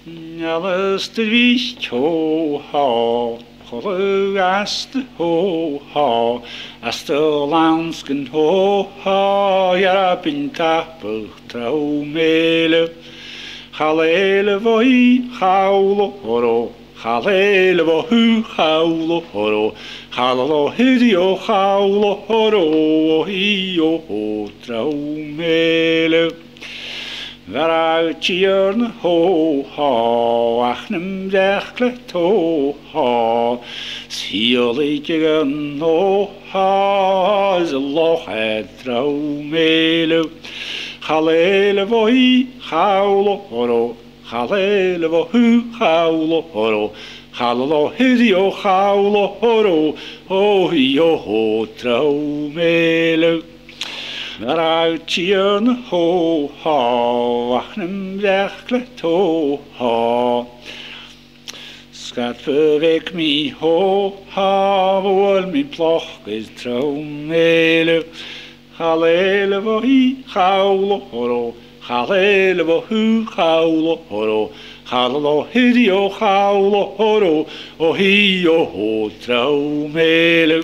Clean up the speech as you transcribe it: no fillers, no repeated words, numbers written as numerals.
Alasdair Mhic Cholla Ghasda horò, as the làimh-sa Dh'earbainn tapadh trom éile, Chall-o-haorari horo, Chall-o-haorari horo, Challa-o-haorari horo, trom éile. Breac Tighearn horò, ach Mhic Cholla thìodhlaiceadh lochain trom éile, Chall-o-haorari horo, Chall-o-haorari horo, Chall-o-haorari horo, trom éile. Breac Tighearn horò, ach Mhic Cholla Scatfyrveic mi horò, mi ploch is trom éile, Chall-o-haorari horo, Chall-o-haorari horo, Chall-o-haorari horo, trom éile.